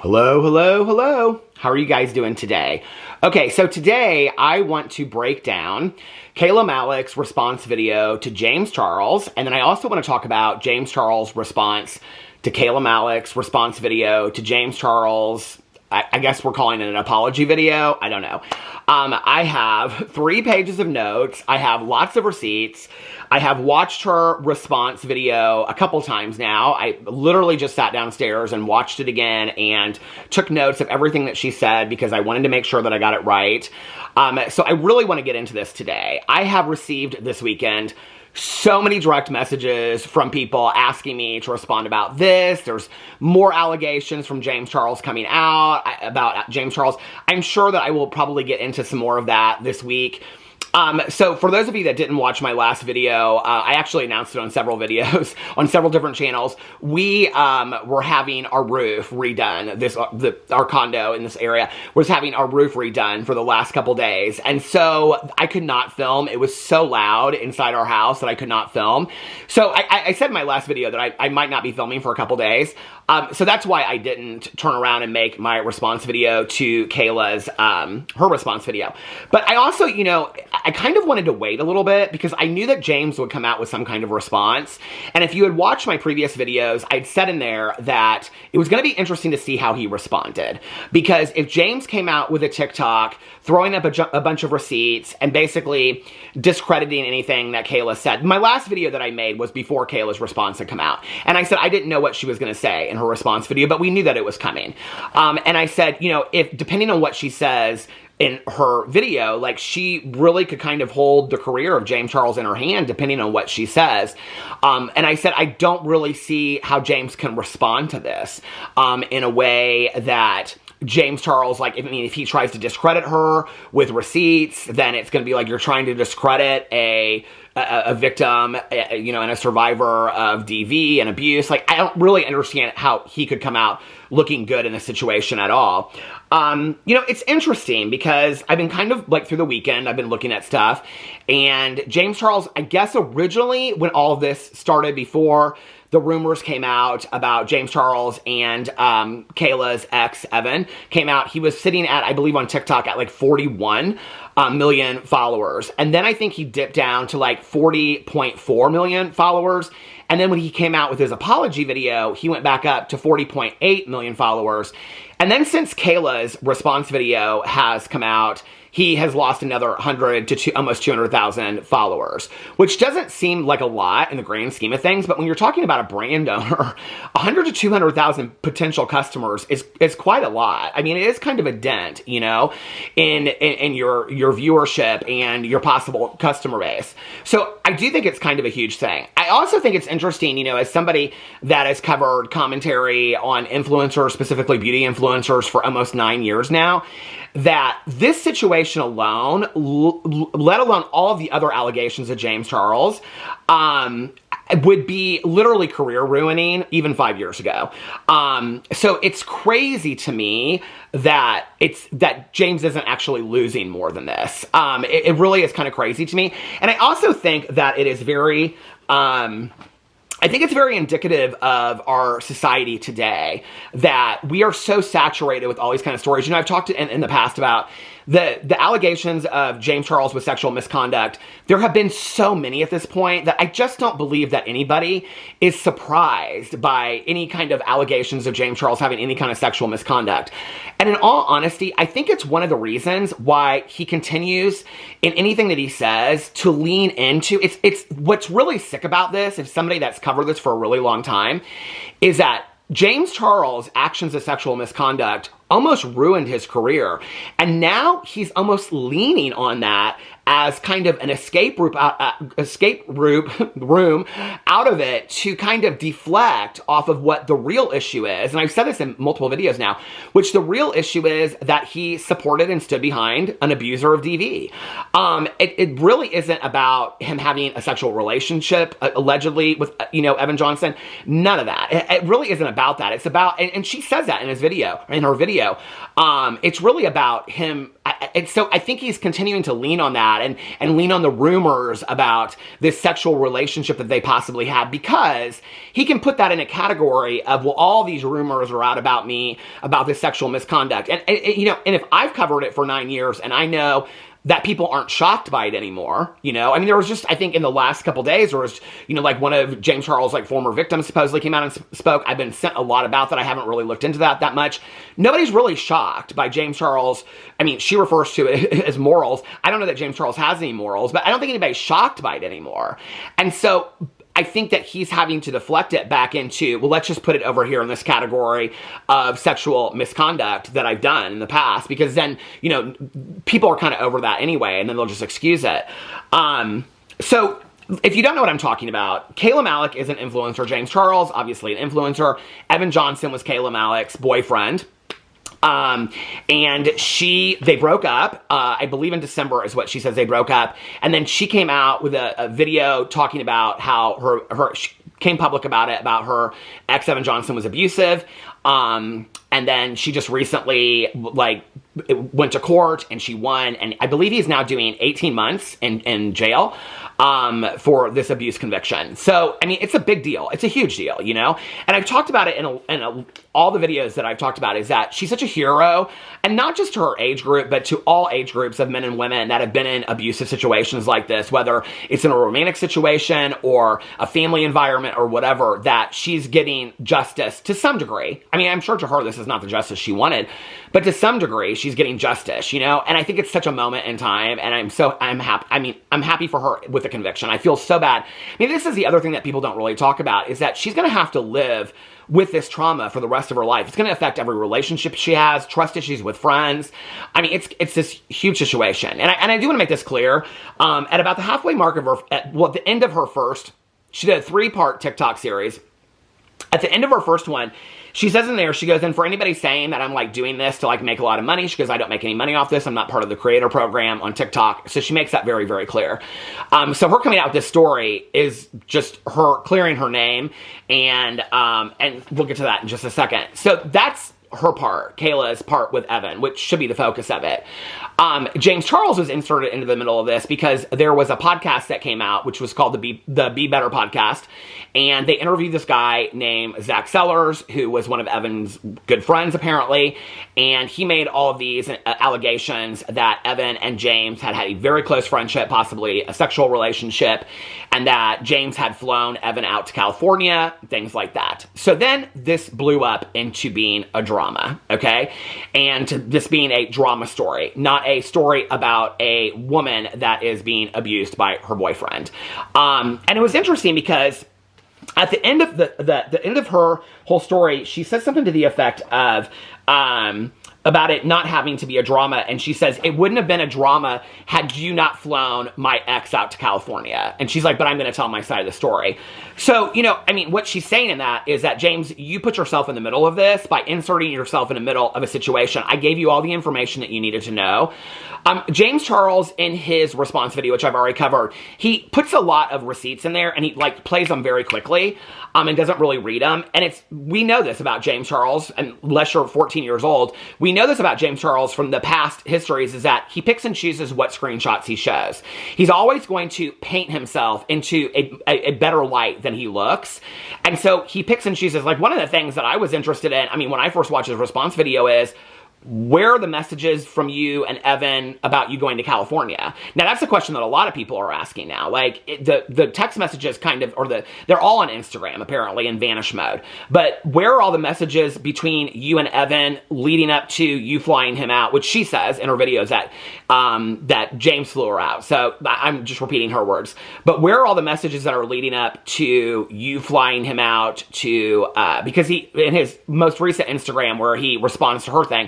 Hello, hello, hello. How are you guys doing today? Okay, so today I want to break down Kayla Malec's response video to James Charles, and then I also want to talk about James Charles' response to Kayla Malec's response video to James Charles. I guess we're calling it an apology video. I don't know. I have 3 pages of notes. I have lots of receipts. I have watched her response video a couple times now. I literally just sat downstairs and watched it again and took notes of everything that she said because I wanted to make sure that I got it right. So I really want to get into this today. I have received this weekend so many direct messages from people asking me to respond about this. There's more allegations from James Charles coming out about James Charles. I'm sure that I will probably get into some more of that this week. So for those of you that didn't watch my last video, I actually announced it on several videos, on several different channels. We were having our roof redone. Our condo in this area was having our roof redone for the last couple days. And so I could not film. It was so loud inside our house that I could not film. So I said in my last video that I might not be filming for a couple days. So that's why I didn't turn around and make my response video to Kayla's, her response video. But I also, you know, I kind of wanted to wait a little bit because I knew that James would come out with some kind of response. And if you had watched my previous videos, I'd said in there that it was going to be interesting to see how he responded. Because if James came out with a TikTok, throwing up a bunch of receipts and basically discrediting anything that Kayla said. My last video that I made was before Kayla's response had come out. And I said I didn't know what she was going to say in her response video, but we knew that it was coming. And I said, you know, if depending on what she says in her video, like she really could kind of hold the career of James Charles in her hand depending on what she says. And I said, I don't really see how James can respond to this in a way that James Charles, like, if he tries to discredit her with receipts, then it's going to be like you're trying to discredit a victim, you know, and a survivor of DV and abuse. Like, I don't really understand how he could come out looking good in this situation at all. You know, it's interesting because I've been kind of, like, through the weekend, I've been looking at stuff, and James Charles, I guess originally when all of this started, before the rumors came out about James Charles and Kayla's ex, Evan, came out, he was sitting at, I believe on TikTok, at like 41 million followers. And then I think he dipped down to like 40.4 million followers. And then when he came out with his apology video, he went back up to 40.8 million followers. And then since Kayla's response video has come out, he has lost another 100 to almost 200,000 followers, which doesn't seem like a lot in the grand scheme of things. But when you're talking about a brand owner, 100 to 200,000 potential customers is quite a lot. I mean, it is kind of a dent, you know, in your viewership and your possible customer base. So I do think it's kind of a huge thing. I also think it's interesting, you know, as somebody that has covered commentary on influencers, specifically beauty influencers, for almost 9 years now, that this situation alone, let alone all of the other allegations of James Charles, would be literally career ruining even 5 years ago. So it's crazy to me that James isn't actually losing more than this. It really is kind of crazy to me. And I also think that it is very, I think it's very indicative of our society today that we are so saturated with all these kind of stories. You know, I've talked in the past about the allegations of James Charles with sexual misconduct. There have been so many at this point that I just don't believe that anybody is surprised by any kind of allegations of James Charles having any kind of sexual misconduct. And in all honesty, I think it's one of the reasons why he continues in anything that he says to lean into. It's what's really sick about this, if somebody that's covered this for a really long time, is that James Charles' actions of sexual misconduct almost ruined his career. And now he's almost leaning on that as kind of an escape room out of it to kind of deflect off of what the real issue is. And I've said this in multiple videos now, which the real issue is that he supported and stood behind an abuser of DV. It really isn't about him having a sexual relationship, allegedly, with, you know, Evan Johnson. None of that. It really isn't about that. It's about, and she says that in her video, video. It's really about him. So I think he's continuing to lean on that and lean on the rumors about this sexual relationship that they possibly have, because he can put that in a category of, well, all these rumors are out about me, about this sexual misconduct. And if I've covered it for 9 years and I know that people aren't shocked by it anymore, I mean, there was just, I think in the last couple days, there was, like one of James Charles' like former victims supposedly came out and spoke. I've been sent a lot about that. I haven't really looked into that much. Nobody's really shocked by James Charles. I mean, she refers to it as morals. I don't know that James Charles has any morals, but I don't think anybody's shocked by it anymore. And so I think that he's having to deflect it back into, well, let's just put it over here in this category of sexual misconduct that I've done in the past, because then, people are kind of over that anyway, and then they'll just excuse it. So if you don't know what I'm talking about, Kayla Malec is an influencer. James Charles, obviously an influencer. Evan Johnson was Kayla Malec's boyfriend. And they broke up, I believe in December is what she says they broke up. And then she came out with a video talking about how she came public about it, about her ex Evan Johnson was abusive. And then she just recently, went to court and she won. And I believe he's now doing 18 months in jail, for this abuse conviction. So, I mean, it's a big deal. It's a huge deal, And I've talked about it in all the videos that I've talked about, is that she's such a hero, and not just to her age group, but to all age groups of men and women that have been in abusive situations like this, whether it's in a romantic situation or a family environment or whatever, that she's getting justice to some degree. I mean, I'm sure to her this is not the justice she wanted, but to some degree she's getting justice, And I think it's such a moment in time, and I'm happy. I mean, I'm happy for her with the conviction. I feel so bad. I mean, this is the other thing that people don't really talk about, is that she's going to have to live with this trauma for the rest of her life. It's going to affect every relationship she has, trust issues with friends. I mean, it's this huge situation. And I do want to make this clear. At about the halfway mark of at the end of her first, she did a 3-part TikTok series. At the end of her first one, she says in there, she goes, and for anybody saying that I'm doing this to make a lot of money, she goes, I don't make any money off this. I'm not part of the creator program on TikTok. So she makes that very, very clear. So her coming out with this story is just her clearing her name, and we'll get to that in just a second. So that's her part, Kayla's part with Evan, which should be the focus of it. James Charles was inserted into the middle of this because there was a podcast that came out, which was called the Be Better podcast. And they interviewed this guy named Zach Sellers, who was one of Evan's good friends, apparently. And he made all of these allegations that Evan and James had a very close friendship, possibly a sexual relationship, and that James had flown Evan out to California, things like that. So then this blew up into being a drama, okay? And to this being a drama story, not a story about a woman that is being abused by her boyfriend. And it was interesting because at the end of the end of her whole story, she says something to the effect of, about it not having to be a drama. And she says, it wouldn't have been a drama had you not flown my ex out to California. And she's like, but I'm going to tell my side of the story. So, I mean, what she's saying in that is that, James, you put yourself in the middle of this by inserting yourself in the middle of a situation. I gave you all the information that you needed to know. James Charles, in his response video, which I've already covered, he puts a lot of receipts in there, and he plays them very quickly, and doesn't really read them. And we know this about James Charles, unless you're 14 years old. We know this about James Charles from the past histories, is that he picks and chooses what screenshots he shows. He's always going to paint himself into a better light than he looks. And so he picks and chooses. One of the things that I was interested in, when I first watched his response video, is, where are the messages from you and Evan about you going to California? Now, that's a question that a lot of people are asking now. The text messages they're all on Instagram, apparently, in vanish mode. But where are all the messages between you and Evan leading up to you flying him out, which she says in her videos that James flew her out. So I'm just repeating her words. But where are all the messages that are leading up to you flying him out to, because he, in his most recent Instagram where he responds to her thing,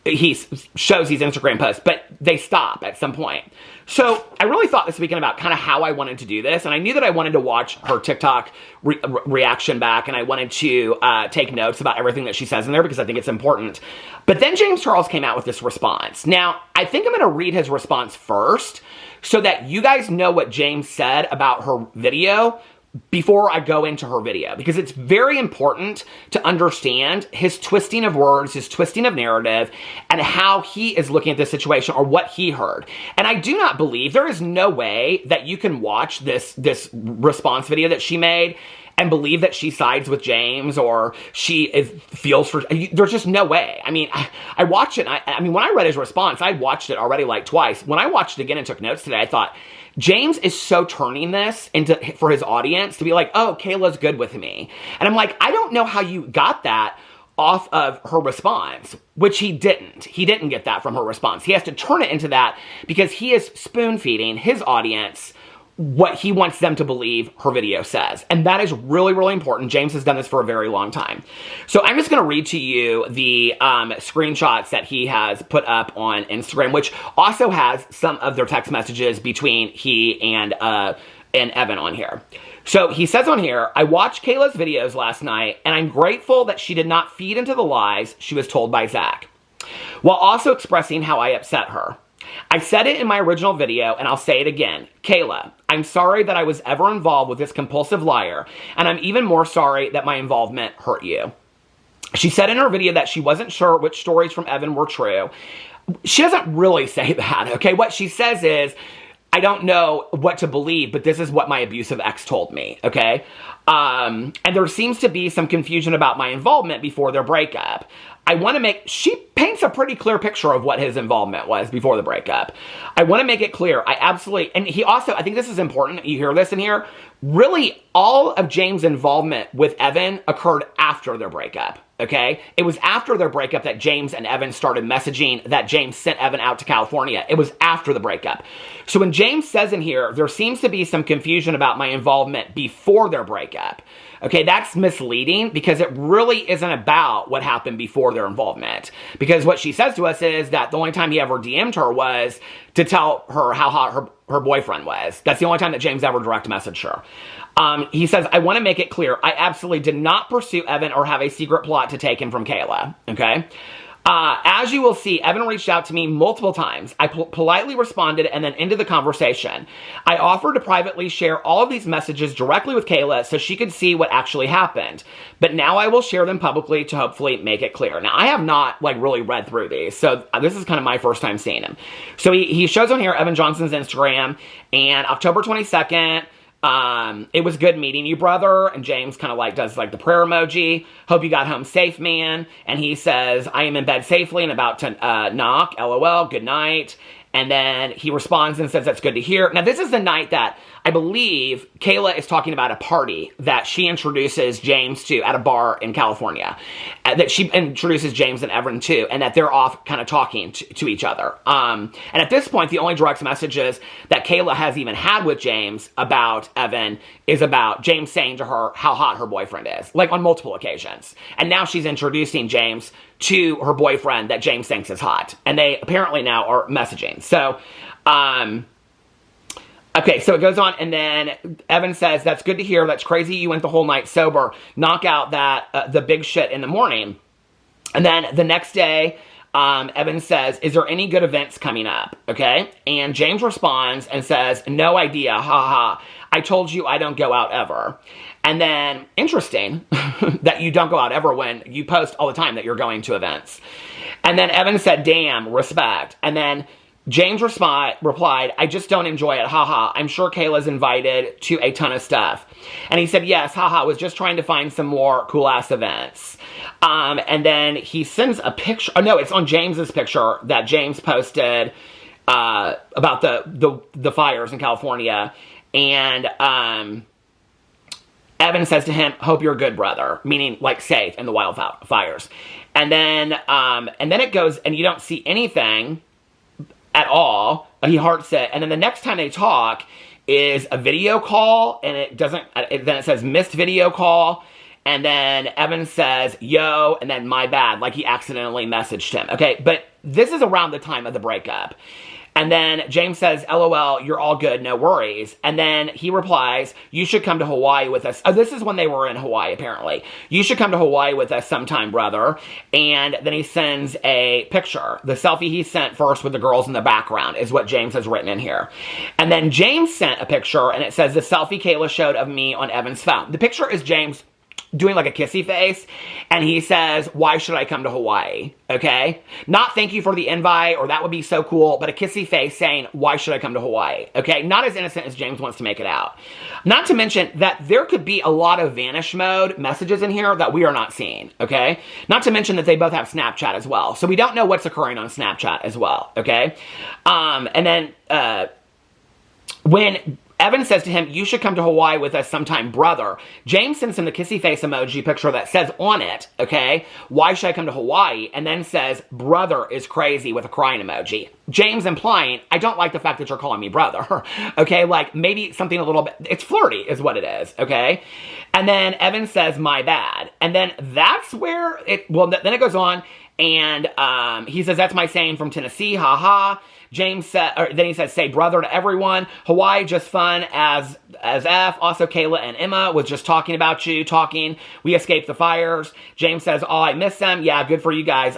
he shows these Instagram posts, but they stop at some point. So I really thought this weekend about kind of how I wanted to do this, and I knew that I wanted to watch her TikTok reaction back, and I wanted to take notes about everything that she says in there because I think it's important. But then James Charles came out with this response. Now, I think I'm going to read his response first so that you guys know what James said about her video before I go into her video, because it's very important to understand his twisting of words, his twisting of narrative, and how he is looking at this situation or what he heard. And I do not believe, there is no way that you can watch this response video that she made and believe that she sides with James or feels for, there's just no way. I mean, I watched it, I mean, when I read his response, I watched it already like twice. When I watched it again and took notes today, I thought, James is so turning this for his audience to be like, oh, Kayla's good with me. And I'm like, I don't know how you got that off of her response, which he didn't. He didn't get that from her response. He has to turn it into that because he is spoon feeding his audience what he wants them to believe her video says. And that is really, really important. James has done this for a very long time. So I'm just going to read to you the screenshots that he has put up on Instagram, which also has some of their text messages between he and Evan on here. So he says on here, I watched Kayla's videos last night, and I'm grateful that she did not feed into the lies she was told by Zach, while also expressing how I upset her. I said it in my original video, and I'll say it again. Kayla, I'm sorry that I was ever involved with this compulsive liar, and I'm even more sorry that my involvement hurt you. She said in her video that she wasn't sure which stories from Evan were true. She doesn't really say that, okay? What she says is, I don't know what to believe, but this is what my abusive ex told me, okay? And there seems to be some confusion about my involvement before their breakup. She paints a pretty clear picture of what his involvement was before the breakup. I want to make it clear, and he also, I think this is important, you hear this in here, really all of James' involvement with Evan occurred after their breakup, okay? It was after their breakup that James and Evan started messaging, that James sent Evan out to California. It was after the breakup. So when James says in here, there seems to be some confusion about my involvement before their breakup, okay, that's misleading because it really isn't about what happened before their involvement. Because what she says to us is that the only time he ever DM'd her was to tell her how hot her boyfriend was. That's the only time that James ever direct messaged her. He says, I want to make it clear, I absolutely did not pursue Evan or have a secret plot to take him from Kayla, okay? As you will see, Evan reached out to me multiple times. I politely responded and then ended the conversation. I offered to privately share all of these messages directly with Kayla so she could see what actually happened. But now I will share them publicly to hopefully make it clear. Now, I have not really read through these, so this is kind of my first time seeing him. So he shows on here Evan Johnson's Instagram, and October 22nd, it was good meeting you, brother. And James kind of does the prayer emoji. Hope you got home safe, man. And he says, I am in bed safely and about to knock. LOL. Good night. And then he responds and says, that's good to hear. Now, this is the night that I believe Kayla is talking about a party that she introduces James to at a bar in California. That she introduces James and Evan to, and that they're off kind of talking to each other. And at this point, the only direct messages that Kayla has even had with James about Evan is about James saying to her how hot her boyfriend is, on multiple occasions. And now she's introducing James to her boyfriend that James thinks is hot. And they apparently now are messaging. So, okay, so it goes on, and then Evan says, that's good to hear. That's crazy you went the whole night sober. Knock out the big shit in the morning. And then the next day, Evan says, is there any good events coming up? Okay, and James responds and says, no idea, ha ha. I told you I don't go out ever. And then, interesting that you don't go out ever when you post all the time that you're going to events. And then Evan said, damn, respect. And then James replied, I just don't enjoy it, haha. I'm sure Kayla's invited to a ton of stuff. And he said, yes, haha, was just trying to find some more cool-ass events. And then he sends a picture, oh no, it's on James's picture that James posted about the fires in California. And Evan says to him, hope you're good, brother, meaning safe in the wildfires. And then it goes, and you don't see anything at all. He hearts it. And then the next time they talk is a video call, and then it says missed video call. And then Evan says, yo, and then my bad, like he accidentally messaged him. Okay, but this is around the time of the breakup. And then James says, LOL, you're all good, no worries. And then he replies, you should come to Hawaii with us. Oh, this is when they were in Hawaii, apparently. You should come to Hawaii with us sometime, brother. And then he sends a picture. The selfie he sent first with the girls in the background is what James has written in here. And then James sent a picture, and it says, the selfie Kayla showed of me on Evan's phone. The picture is James doing like a kissy face, and he says, why should I come to Hawaii? Okay? Not thank you for the invite, or that would be so cool, but a kissy face saying, why should I come to Hawaii? Okay? Not as innocent as James wants to make it out. Not to mention that there could be a lot of vanish mode messages in here that we are not seeing. Okay? Not to mention that they both have Snapchat as well. So we don't know what's occurring on Snapchat as well. Okay? And then, when Evan says to him, you should come to Hawaii with us sometime, brother, James sends him the kissy face emoji picture that says on it, okay, why should I come to Hawaii? And then says, brother is crazy with a crying emoji. James implying, I don't like the fact that you're calling me brother, okay, like maybe something a little bit, it's flirty is what it is, okay? And then Evan says, my bad. And then that's where then it goes on, and he says, that's my saying from Tennessee, haha. James said, then he says, say brother to everyone. Hawaii, just fun as F. Also, Kayla and Emma was just talking about you, we escaped the fires. James says, oh, I miss them. Yeah, good for you guys.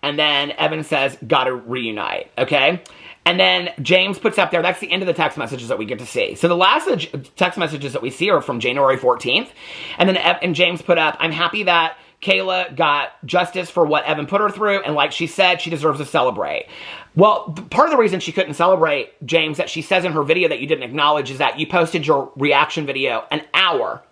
And then Evan says, gotta reunite. Okay. And then James puts up there, that's the end of the text messages that we get to see. So the last text messages that we see are from January 14th. And then James put up, I'm happy that Kayla got justice for what Evan put her through, and like she said, she deserves to celebrate. Well, part of the reason she couldn't celebrate, James, that she says in her video that you didn't acknowledge is that you posted your reaction video an hour.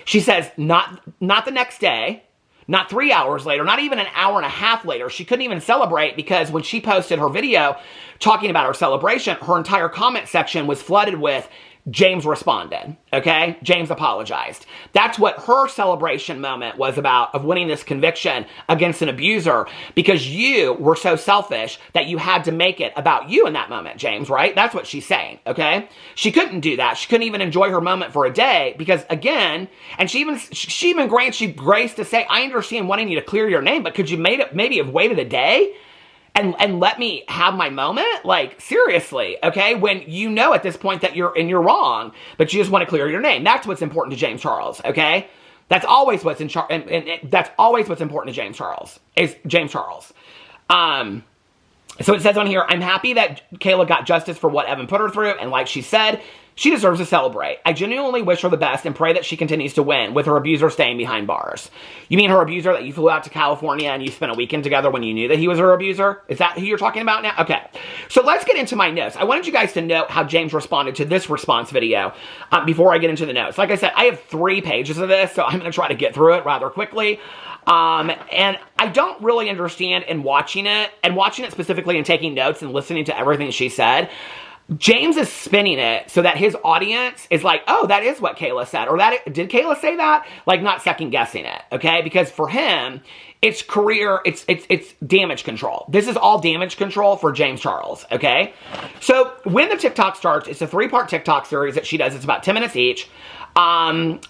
She says not the next day, not 3 hours later, not even an hour and a half later. She couldn't even celebrate because when she posted her video talking about her celebration, her entire comment section was flooded with James responded, okay? James apologized. That's what her celebration moment was about, of winning this conviction against an abuser, because you were so selfish that you had to make it about you in that moment, James, right? That's what she's saying, okay? She couldn't do that. She couldn't even enjoy her moment for a day because, again, and she even grants you grace to say, I understand wanting you to clear your name, but could you maybe have waited a day? And let me have my moment? Like, seriously, okay? When you know at this point that you're wrong, but you just want to clear your name. That's what's important to James Charles, okay? That's always what's that's always what's important to James Charles, is James Charles. So it says on here, I'm happy that Kayla got justice for what Evan put her through, and like she said, she deserves to celebrate. I genuinely wish her the best and pray that she continues to win, with her abuser staying behind bars. You mean her abuser that you flew out to California and you spent a weekend together when you knew that he was her abuser? Is that who you're talking about now? Okay. So let's get into my notes. I wanted you guys to note how James responded to this response video before I get into the notes. Like I said, I have 3 pages of this, so I'm going to try to get through it rather quickly. And I don't really understand in watching it specifically and taking notes and listening to everything she said. James is spinning it so that his audience is like, oh, that is what Kayla said. Or did Kayla say that? Like, not second guessing it, okay? Because for him, it's career, it's damage control. This is all damage control for James Charles, okay? So when the TikTok starts, it's a 3-part TikTok series that she does. It's about 10 minutes each.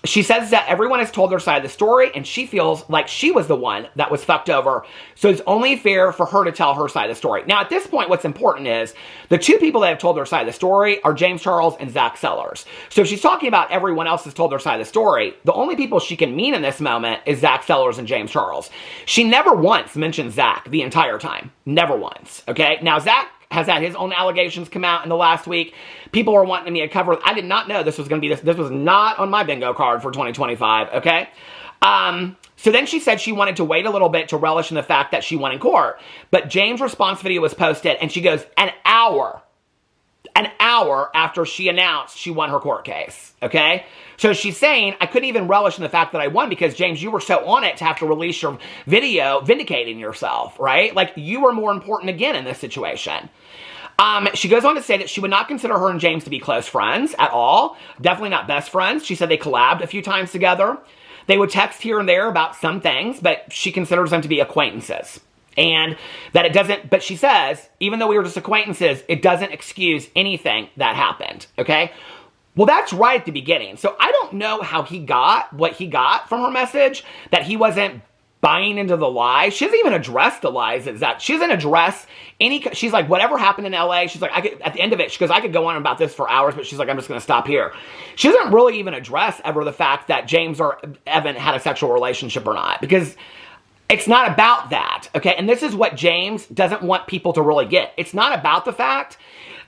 She says that everyone has told their side of the story, and she feels like she was the one that was fucked over. So it's only fair for her to tell her side of the story. Now, at this point, what's important is the 2 people that have told their side of the story are James Charles and Zach Sellers. So if she's talking about everyone else has told their side of the story, the only people she can mean in this moment is Zach Sellers and James Charles. She never once mentioned Zach the entire time. Never once, okay? Now, Zach has had his own allegations come out in the last week. People were wanting me to cover. I did not know this was going to be this. This was not on my bingo card for 2025, okay? So then she said she wanted to wait a little bit to relish in the fact that she won in court. But James' response video was posted, and she goes, an hour after she announced she won her court case, okay? So she's saying, I couldn't even relish in the fact that I won because, James, you were so on it to have to release your video vindicating yourself, right? Like, you were more important again in this situation. She goes on to say that she would not consider her and James to be close friends at all. Definitely not best friends. She said they collabed a few times together. They would text here and there about some things, but she considers them to be acquaintances. And that it doesn't, but she says, even though we were just acquaintances, it doesn't excuse anything that happened, okay? Well, that's right at the beginning. So I don't know how he got what he got from her message, that he wasn't buying into the lie. She doesn't even address the lies. She doesn't address any, she's like, whatever happened in LA, she's like, at the end of it, she goes, I could go on about this for hours, but she's like, I'm just going to stop here. She doesn't really even address ever the fact that James or Evan had a sexual relationship or not, because it's not about that, okay? And this is what James doesn't want people to really get. It's not about the fact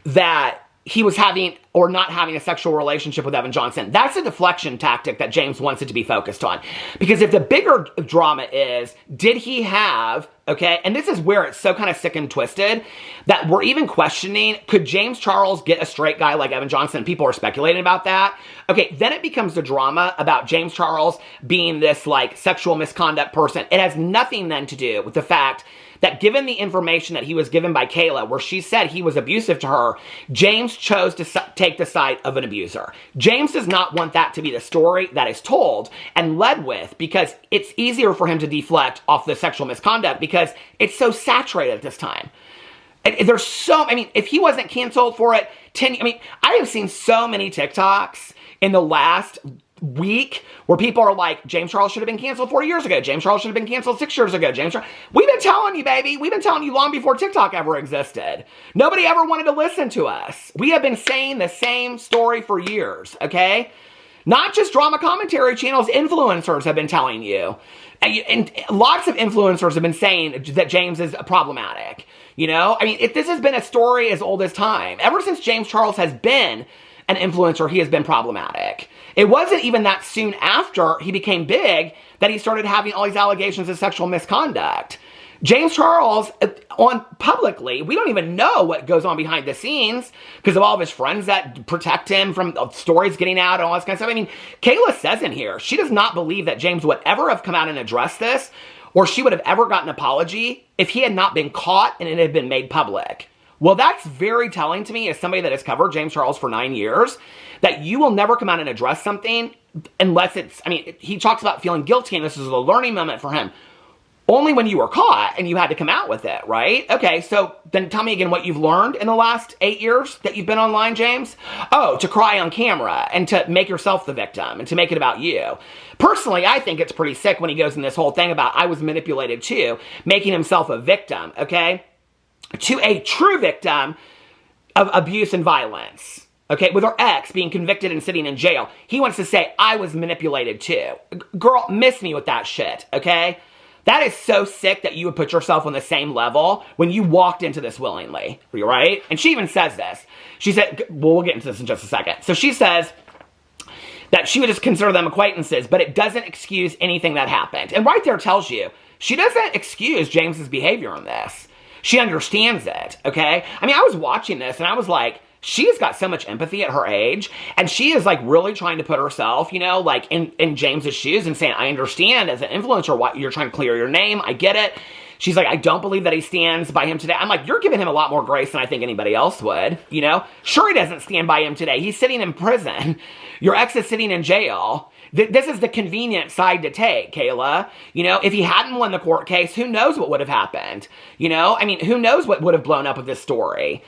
that he was having or not having a sexual relationship with Evan Johnson. That's a deflection tactic that James wants it to be focused on. Because if the bigger drama is, did he have, okay, and this is where it's so kind of sick and twisted, that we're even questioning, could James Charles get a straight guy like Evan Johnson? People are speculating about that. Okay, then it becomes the drama about James Charles being this like sexual misconduct person. It has nothing then to do with the fact that given the information that he was given by Kayla, where she said he was abusive to her, James chose to take the side of an abuser. James does not want that to be the story that is told and led with, because it's easier for him to deflect off the sexual misconduct because it's so saturated at this time. And there's so, I mean, if he wasn't canceled for it, I have seen so many TikToks in the last week where people are like, James Charles should have been canceled 4 years ago. James Charles should have been canceled 6 years ago. We've been telling you, baby. We've been telling you long before TikTok ever existed. Nobody ever wanted to listen to us. We have been saying the same story for years, okay? Not just drama commentary channels, influencers have been telling you. And lots of influencers have been saying that James is problematic. You know? I mean, if this has been a story as old as time. Ever since James Charles has been an influencer, he has been problematic. It wasn't even that soon after he became big that he started having all these allegations of sexual misconduct. James Charles, on publicly, we don't even know what goes on behind the scenes because of all of his friends that protect him from stories getting out and all this kind of stuff. I mean, Kayla says in here, she does not believe that James would ever have come out and addressed this, or she would have ever gotten an apology if he had not been caught and it had been made public. Well, that's very telling to me as somebody that has covered James Charles for 9 years, that you will never come out and address something unless it's, I mean, he talks about feeling guilty and this is a learning moment for him. Only when you were caught and you had to come out with it, right? Okay, so then tell me again what you've learned in the last 8 years that you've been online, James. Oh, to cry on camera and to make yourself the victim and to make it about you. Personally, I think it's pretty sick when he goes in this whole thing about I was manipulated too, making himself a victim, okay? To a true victim of abuse and violence, okay, with her ex being convicted and sitting in jail. He wants to say, I was manipulated too. Girl, miss me with that shit, okay? That is so sick that you would put yourself on the same level when you walked into this willingly, right? And she even says this. She said, well, we'll get into this in just a second. So she says that she would just consider them acquaintances, but it doesn't excuse anything that happened. And right there tells you, she doesn't excuse James's behavior in this. She understands it, okay? I mean, I was watching this and I was like, she has got so much empathy at her age, and she is like really trying to put herself, you know, like in James's shoes and saying, I understand as an influencer why you're trying to clear your name. I get it. She's like, I don't believe that he stands by him today. I'm like, you're giving him a lot more grace than I think anybody else would, you know? Sure, he doesn't stand by him today. He's sitting in prison. Your ex is sitting in jail. This is the convenient side to take, Kayla. You know, if he hadn't won the court case, who knows what would have happened? You know, I mean, who knows what would have blown up with this story?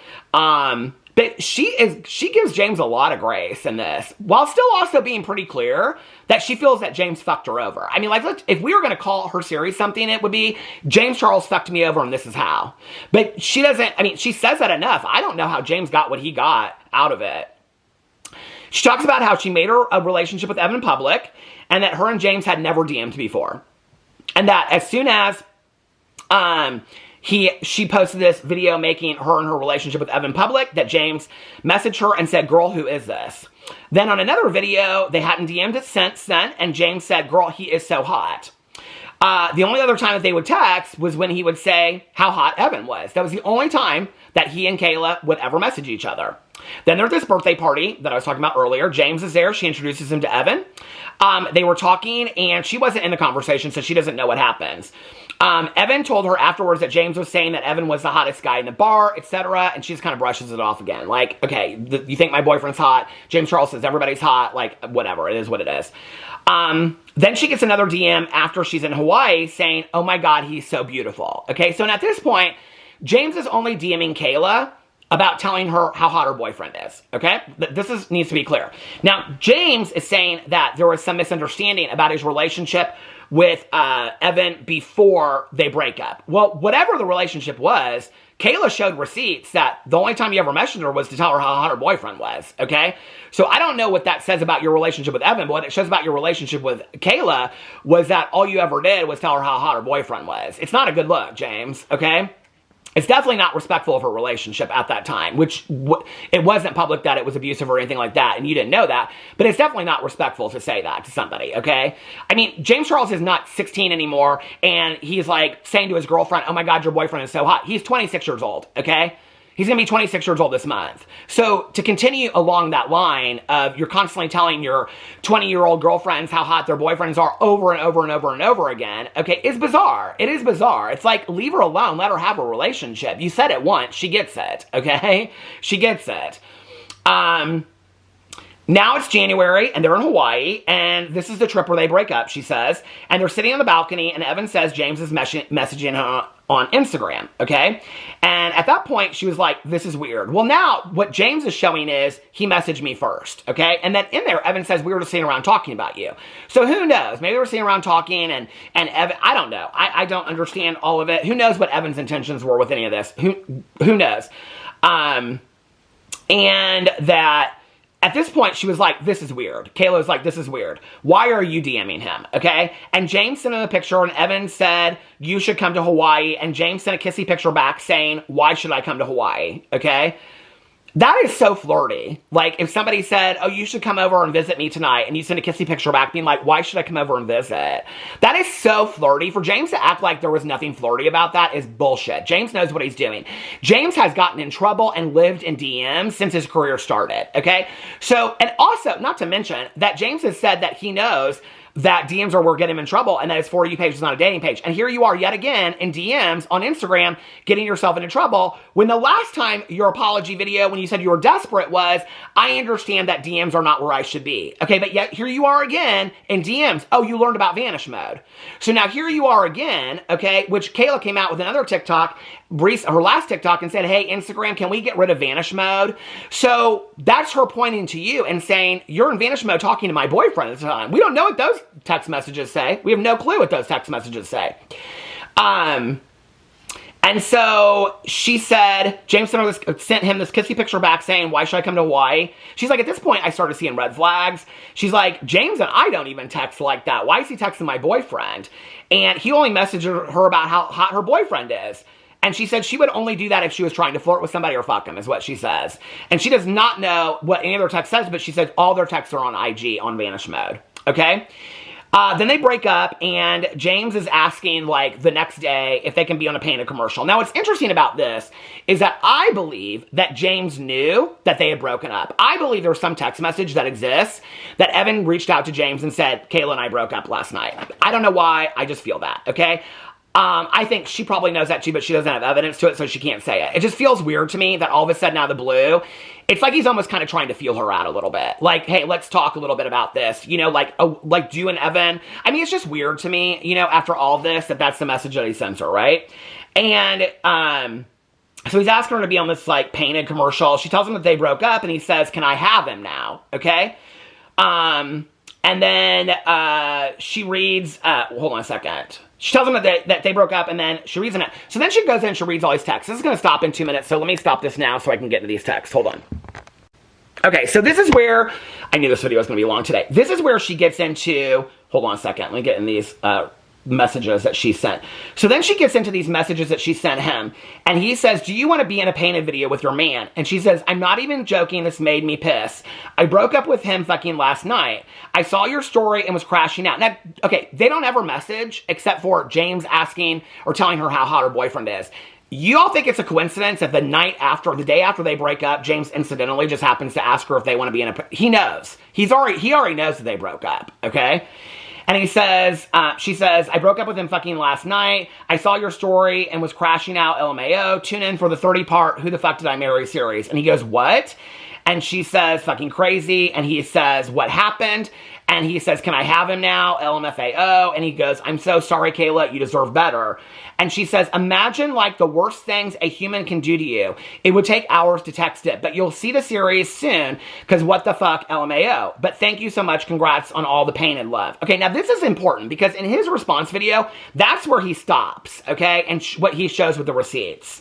But she gives James a lot of grace in this, while still also being pretty clear that she feels that James fucked her over. I mean, like, if we were going to call her series something, it would be, James Charles fucked me over and this is how. But she doesn't, I mean, she says that enough. I don't know how James got what he got out of it. She talks about how she made a relationship with Evan in public, and that her and James had never DM'd before. And that as soon as she posted this video making her and her relationship with Evan public, that James messaged her and said, girl, who is this? Then on another video, they hadn't DM'd it since then, and James said, girl, he is so hot. The only other time that they would text was when he would say how hot Evan was. That was the only time that he and Kayla would ever message each other. Then there's this birthday party that I was talking about earlier. James is there. She introduces him to Evan. They were talking, and she wasn't in the conversation, so she doesn't know what happens. Evan told her afterwards that James was saying that Evan was the hottest guy in the bar, etc., and she just kind of brushes it off again. Like, okay, you think my boyfriend's hot? James Charles says everybody's hot. Like, whatever. It is what it is. Then she gets another DM after she's in Hawaii saying, oh my God, he's so beautiful. Okay, so at this point, James is only DMing Kayla about telling her how hot her boyfriend is, okay? Needs to be clear. Now, James is saying that there was some misunderstanding about his relationship with Evan before they break up. Well, whatever the relationship was, Kayla showed receipts that the only time you ever mentioned her was to tell her how hot her boyfriend was, okay? So I don't know what that says about your relationship with Evan, but what it shows about your relationship with Kayla was that all you ever did was tell her how hot her boyfriend was. It's not a good look, James, okay? It's definitely not respectful of her relationship at that time, which it wasn't public that it was abusive or anything like that, and you didn't know that, but it's definitely not respectful to say that to somebody, okay? I mean, James Charles is not 16 anymore, and he's like saying to his girlfriend, oh my God, your boyfriend is so hot. He's 26 years old, okay? He's going to be 26 years old this month. So to continue along that line of you're constantly telling your 20-year-old girlfriends how hot their boyfriends are over and over and over and over again, okay, is bizarre. It is bizarre. It's like, leave her alone. Let her have a relationship. You said it once. She gets it, okay? She gets it. Now it's January, and they're in Hawaii, and this is the trip where they break up, she says. And they're sitting on the balcony, and Evan says James is messaging her on Instagram, okay? And at that point, she was like, this is weird. Well, now, what James is showing is, he messaged me first, okay? And then in there, Evan says, we were just sitting around talking about you. So who knows? Maybe they were sitting around talking, and Evan, I don't know. I don't understand all of it. Who knows what Evan's intentions were with any of this? Who knows? And that... At this point, she was like, this is weird. Kayla was like, this is weird. Why are you DMing him, okay? And James sent him a picture, and Evan said, you should come to Hawaii. And James sent a kissy picture back saying, why should I come to Hawaii, okay? That is so flirty. Like, if somebody said, oh, you should come over and visit me tonight, and you send a kissy picture back being like, why should I come over and visit? That is so flirty. For James to act like there was nothing flirty about that is bullshit. James knows what he's doing. James has gotten in trouble and lived in DMs since his career started, okay? So, and also, not to mention, that James has said that he knows that DMs are what get him in trouble, and that his For You page is not a dating page. And here you are yet again in DMs on Instagram getting yourself into trouble when the last time your apology video, when you said you were desperate, was, I understand that DMs are not where I should be. Okay, but yet here you are again in DMs. Oh, you learned about vanish mode. So now here you are again, okay, which Kayla came out with another TikTok, her last TikTok, and said, hey, Instagram, can we get rid of vanish mode? So that's her pointing to you and saying, you're in vanish mode talking to my boyfriend at the time. We don't know what those text messages say. We have no clue what those text messages say. And so she said, James sent him this kissy picture back saying, why should I come to Hawaii? She's like, at this point, I started seeing red flags. She's like, James and I don't even text like that. Why is he texting my boyfriend? And he only messaged her about how hot her boyfriend is. And she said she would only do that if she was trying to flirt with somebody or fuck him, is what she says. And she does not know what any of their text says, but she says all their texts are on IG on vanish mode, okay? Then they break up, and James is asking, like, the next day if they can be on a painted commercial. Now, what's interesting about this is that I believe that James knew that they had broken up. I believe there's some text message that exists that Evan reached out to James and said, Kayla and I broke up last night. I don't know why, I just feel that, okay? I think she probably knows that too, but she doesn't have evidence to it, so she can't say it. It just feels weird to me that all of a sudden out of the blue, it's like he's almost kind of trying to feel her out a little bit. Like, hey, let's talk a little bit about this. You know, like you and Evan. I mean, it's just weird to me, you know, after all this, that's the message that he sends her, right? And, so he's asking her to be on this, like, painted commercial. She tells him that they broke up, and he says, can I have him now? Okay? And then, she reads, hold on a second. She tells him that they broke up, and then she reads it. So then she goes in and she reads all his texts. This is going to stop in 2 minutes, so let me stop this now so I can get into these texts. Hold on. Okay, so this is where, I knew this video was going to be long today. This is where she gets into, hold on a second, let me get in these messages that she sent. So then she gets into these messages that she sent him, and he says, do you want to be in a painted video with your man? And she says, I'm not even joking, this made me piss. I broke up with him fucking last night. I saw your story and was crashing out. Now, okay, they don't ever message except for James asking or telling her how hot her boyfriend is. You all think it's a coincidence that the day after they break up, James incidentally just happens to ask her if they want to be in a, he knows. He already knows that they broke up, okay? And he says, she says, I broke up with him fucking last night. I saw your story and was crashing out, LMAO. Tune in for the 30-part Who the Fuck Did I Marry series. And he goes, what? And she says, fucking crazy. And he says, what happened? And he says, can I have him now? LMFAO. And he goes, I'm so sorry, Kayla. You deserve better. And she says, imagine like the worst things a human can do to you. It would take hours to text it, but you'll see the series soon because what the fuck, LMAO. But thank you so much. Congrats on all the pain and love. Okay, now this is important because in his response video, that's where he stops, okay? And what he shows with the receipts.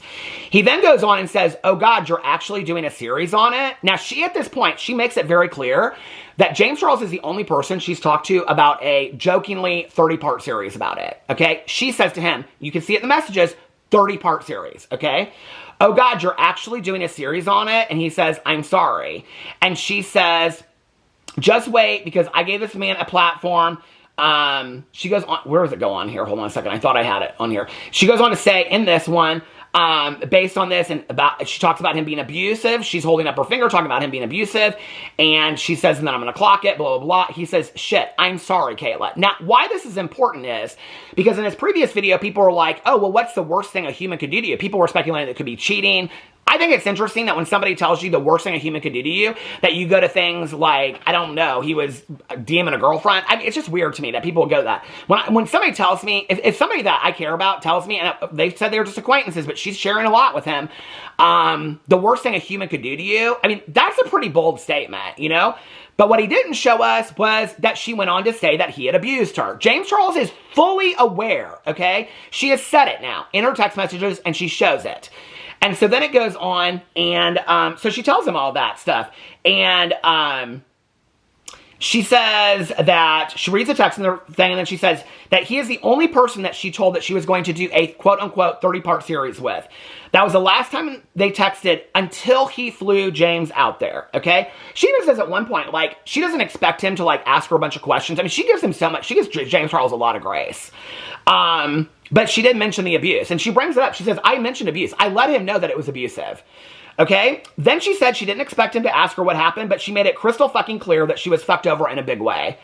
He then goes on and says, oh God, you're actually doing a series on it? Now she, at this point, she makes it very clear that James Charles is the only person she's talked to about a jokingly 30-part series about it, okay? She says to him, you can see it in the messages, 30-part series, okay? Oh God, you're actually doing a series on it? And he says, I'm sorry. And she says, just wait because I gave this man a platform. She goes on, where does it go on here? Hold on a second. I thought I had it on here. She goes on to say in this one, based on this and she talks about him being abusive. She's holding up her finger, talking about him being abusive. And she says, and then I'm going to clock it, blah, blah, blah. He says, shit, I'm sorry, Kayla. Now, why this is important is because in his previous video, people were like, oh, well, what's the worst thing a human could do to you? People were speculating that it could be cheating. I think it's interesting that when somebody tells you the worst thing a human could do to you, that you go to things like, I don't know, he was DMing a girlfriend. I mean, it's just weird to me that people go that. When somebody tells me, if somebody that I care about tells me, and they've said they're just acquaintances, but she's sharing a lot with him, the worst thing a human could do to you, I mean, that's a pretty bold statement, you know? But what he didn't show us was that she went on to say that he had abused her. James Charles is fully aware, okay? She has said it now in her text messages, and she shows it. And so then it goes on, and so she tells him all that stuff. And she says that, she reads the text in the thing, and then she says that he is the only person that she told that she was going to do a quote-unquote 30-part series with. That was the last time they texted until he flew James out there, okay? She even says at one point, like, she doesn't expect him to, like, ask her a bunch of questions. I mean, she gives him so much, she gives James Charles a lot of grace. But she did mention the abuse, and she brings it up. She says, I mentioned abuse. I let him know that it was abusive. Okay? Then she said she didn't expect him to ask her what happened, but she made it crystal fucking clear that she was fucked over in a big way.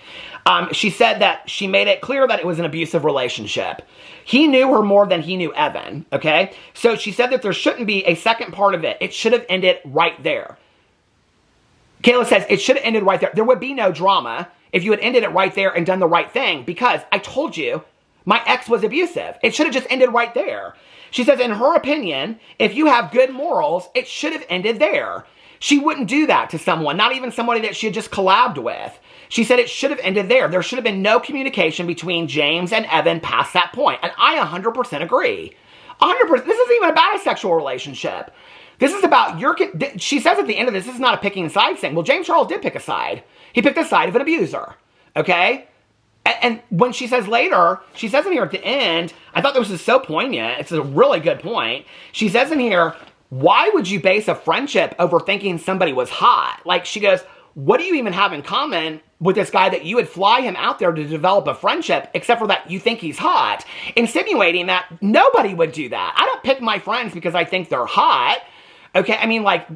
She said that she made it clear that it was an abusive relationship. He knew her more than he knew Evan, okay? So she said that there shouldn't be a second part of it. It should have ended right there. Kayla says, it should have ended right there. There would be no drama if you had ended it right there and done the right thing, because I told you, my ex was abusive. It should have just ended right there. She says, in her opinion, if you have good morals, it should have ended there. She wouldn't do that to someone, not even somebody that she had just collabed with. She said it should have ended there. There should have been no communication between James and Evan past that point. And I 100% agree. 100%. This isn't even about a sexual relationship. This is about your... She says at the end of this is not a picking sides thing. Well, James Charles did pick a side. He picked the side of an abuser. Okay? And when she says later, she says in here at the end, I thought this was so poignant. It's a really good point. She says in here, why would you base a friendship over thinking somebody was hot? Like, she goes, what do you even have in common with this guy that you would fly him out there to develop a friendship, except for that you think he's hot? Insinuating that nobody would do that. I don't pick my friends because I think they're hot. Okay, I mean, like,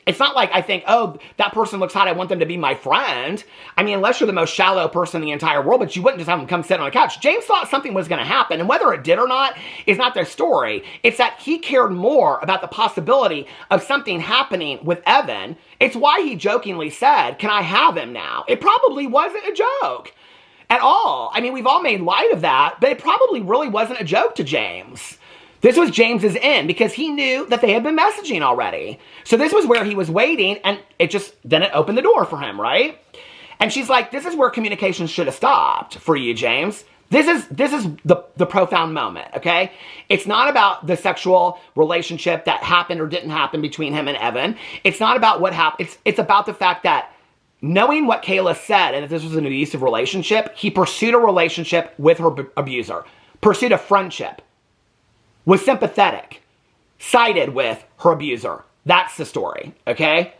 it's not like I think, oh, that person looks hot, I want them to be my friend. I mean, unless you're the most shallow person in the entire world, but you wouldn't just have them come sit on a couch. James thought something was going to happen, and whether it did or not is not their story. It's that he cared more about the possibility of something happening with Evan. It's why he jokingly said, can I have him now? It probably wasn't a joke at all. I mean, we've all made light of that, but it probably really wasn't a joke to James. This was James's end because he knew that they had been messaging already. So this was where he was waiting, and then it opened the door for him, right? And she's like, this is where communication should have stopped for you, James. This is the profound moment, okay? It's not about the sexual relationship that happened or didn't happen between him and Evan. It's not about what happened. It's about the fact that knowing what Kayla said and that this was an abusive relationship, he pursued a relationship with her abuser, pursued a friendship, was sympathetic, sided with her abuser. That's the story, okay?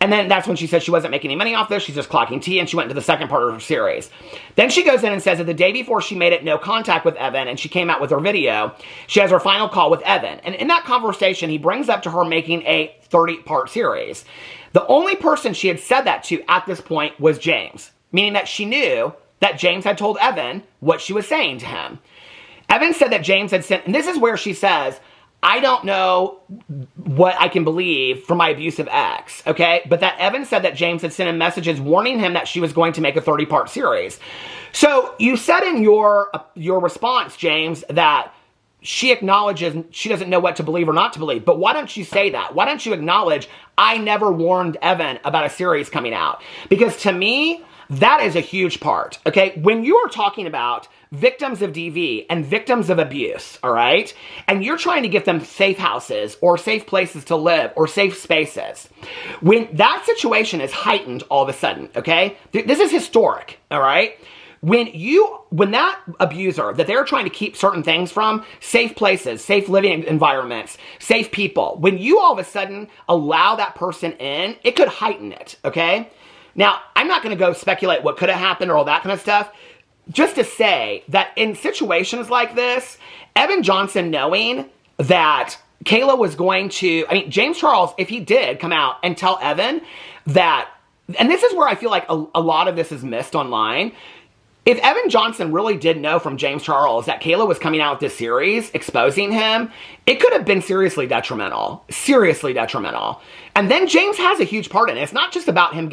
And then that's when she said she wasn't making any money off this. She's just clocking tea, and she went into the second part of her series. Then she goes in and says that the day before she made it no contact with Evan and she came out with her video, she has her final call with Evan. And in that conversation, he brings up to her making a 30-part series. The only person she had said that to at this point was James, meaning that she knew that James had told Evan what she was saying to him. Evan said that James had sent, and this is where she says, I don't know what I can believe from my abusive ex, okay? But that Evan said that James had sent him messages warning him that she was going to make a 30-part series. So you said in your response, James, that she acknowledges she doesn't know what to believe or not to believe. But why don't you say that? Why don't you acknowledge, I never warned Evan about a series coming out? Because to me, that is a huge part, okay? When you are talking about victims of DV and victims of abuse, all right? And you're trying to give them safe houses or safe places to live or safe spaces. When that situation is heightened all of a sudden, okay? This is historic, all right? When that abuser that they're trying to keep certain things from, safe places, safe living environments, safe people, when you all of a sudden allow that person in, it could heighten it, okay? Now, I'm not going to go speculate what could have happened or all that kind of stuff. Just to say that in situations like this, Evan Johnson knowing that Kayla was going to, James Charles, if he did come out and tell Evan that, and this is where I feel like a lot of this is missed online. If Evan Johnson really did know from James Charles that Kayla was coming out with this series, exposing him, it could have been seriously detrimental. Seriously detrimental. And then James has a huge part in it. It's not just about him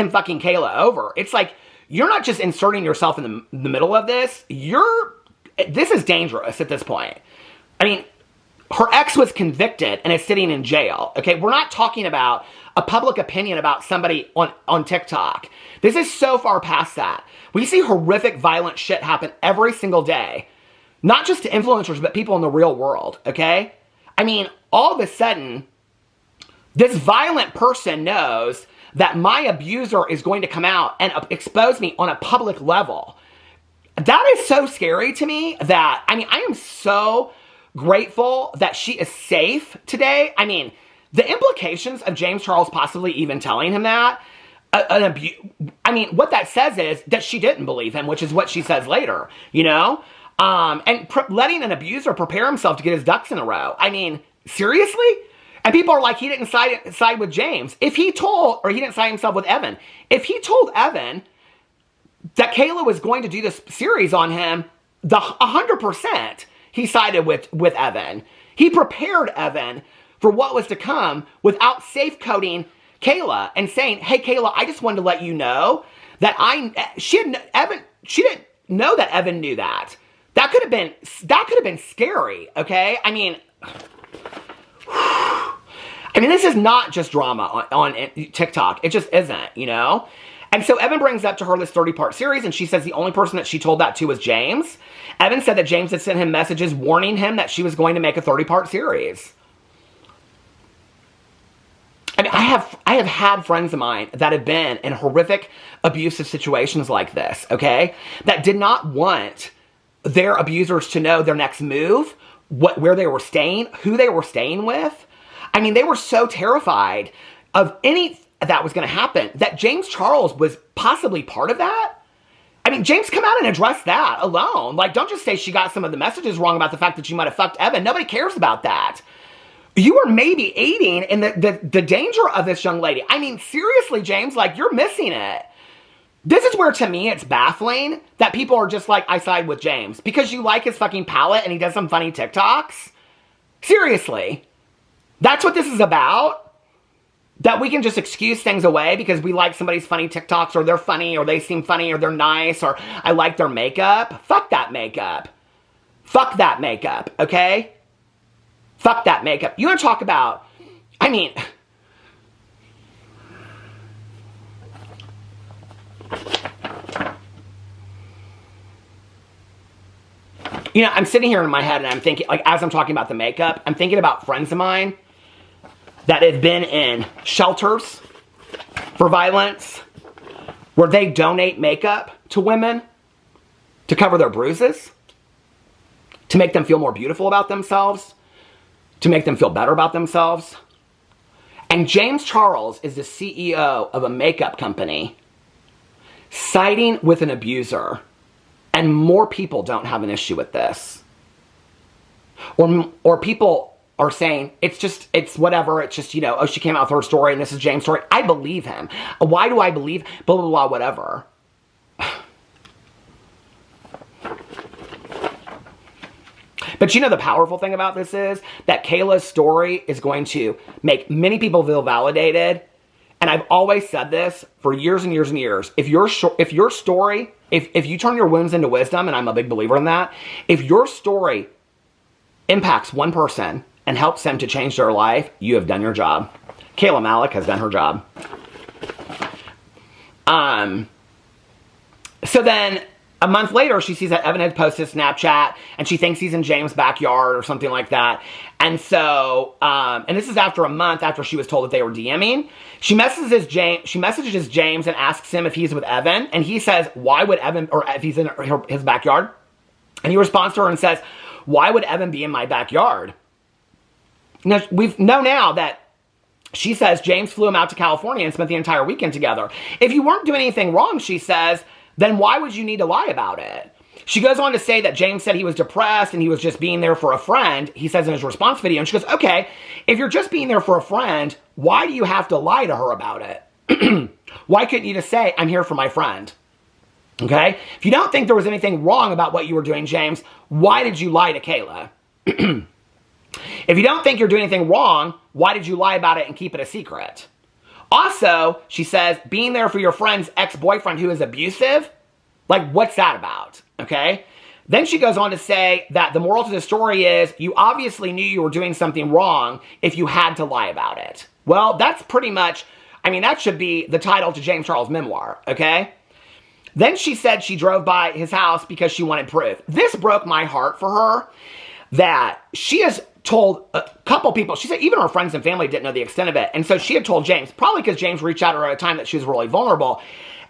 fucking Kayla over. It's like, you're not just inserting yourself in the middle of this. This is dangerous at this point. Her ex was convicted and is sitting in jail. Okay, we're not talking about a public opinion about somebody on TikTok. This is so far past that. We see horrific, violent shit happen every single day. Not just to influencers, but people in the real world, okay? All of a sudden, this violent person knows that my abuser is going to come out and expose me on a public level. That is so scary to me that, I am so grateful that she is safe today. The implications of James Charles possibly even telling him that, what that says is that she didn't believe him, which is what she says later, and letting an abuser prepare himself to get his ducks in a row. Seriously? And people are like, he didn't side with James. He didn't side himself with Evan. If he told Evan that Kayla was going to do this series on him, 100% he sided with Evan. He prepared Evan for what was to come without safecoating Kayla and saying, hey, Kayla, I just wanted to let you know that she didn't know that Evan knew that. That could have been scary, okay? This is not just drama on TikTok. It just isn't, And so Evan brings up to her this 30-part series, and she says the only person that she told that to was James. Evan said that James had sent him messages warning him that she was going to make a 30-part series. I have had friends of mine that have been in horrific abusive situations like this, okay? That did not want their abusers to know their next move, where they were staying, who they were staying with. They were so terrified of any that was going to happen that James Charles was possibly part of that. James come out and address that alone. Don't just say she got some of the messages wrong about the fact that she might have fucked Evan. Nobody cares about that. You are maybe aiding in the danger of this young lady. Seriously, James, you're missing it. This is where, to me, it's baffling that people are just like, I side with James. Because you like his fucking palette and he does some funny TikToks? Seriously. That's what this is about? That we can just excuse things away because we like somebody's funny TikToks, or they're funny, or they seem funny, or they're nice, or I like their makeup? Fuck that makeup. Fuck that makeup, okay? Fuck that makeup. You want to talk about, I'm sitting here in my head and I'm thinking, as I'm talking about the makeup, I'm thinking about friends of mine that have been in shelters for violence, where they donate makeup to women to cover their bruises, to make them feel more beautiful about themselves, to make them feel better about themselves. And James Charles is the CEO of a makeup company siding with an abuser, and more people don't have an issue with this. Or people are saying, it's whatever, it's just, oh, she came out with her story and this is James' story. I believe him. Why do I believe, blah, blah, blah, whatever. But the powerful thing about this is that Kayla's story is going to make many people feel validated. And I've always said this for years and years and years. If your story, if you turn your wounds into wisdom, and I'm a big believer in that, if your story impacts one person and helps them to change their life, you have done your job. Kayla Malec has done her job. So then a month later, she sees that Evan had posted Snapchat and she thinks he's in James' backyard or something like that. And so, and this is after a month after she was told that they were DMing. She messages James and asks him if he's with Evan. And he says, why would Evan, or if he's in his backyard. And he responds to her and says, why would Evan be in my backyard? Now, we know now that she says James flew him out to California and spent the entire weekend together. If you weren't doing anything wrong, she says, then why would you need to lie about it? She goes on to say that James said he was depressed and he was just being there for a friend. He says in his response video, and she goes, okay, if you're just being there for a friend, why do you have to lie to her about it? Why couldn't you just say, I'm here for my friend? Okay? If you don't think there was anything wrong about what you were doing, James, why did you lie to Kayla? If you don't think you're doing anything wrong, why did you lie about it and keep it a secret? Also, she says, being there for your friend's ex-boyfriend who is abusive, like, what's that about? Okay? Then she goes on to say that the moral to the story is, you obviously knew you were doing something wrong if you had to lie about it. Well, that's pretty much, I mean, that should be the title to James Charles' memoir, okay? Then she said she drove by his house because she wanted proof. This broke my heart for her, that she has told a couple people, she said even her friends and family didn't know the extent of it. And so she had told James, probably because James reached out to her at a time that she was really vulnerable.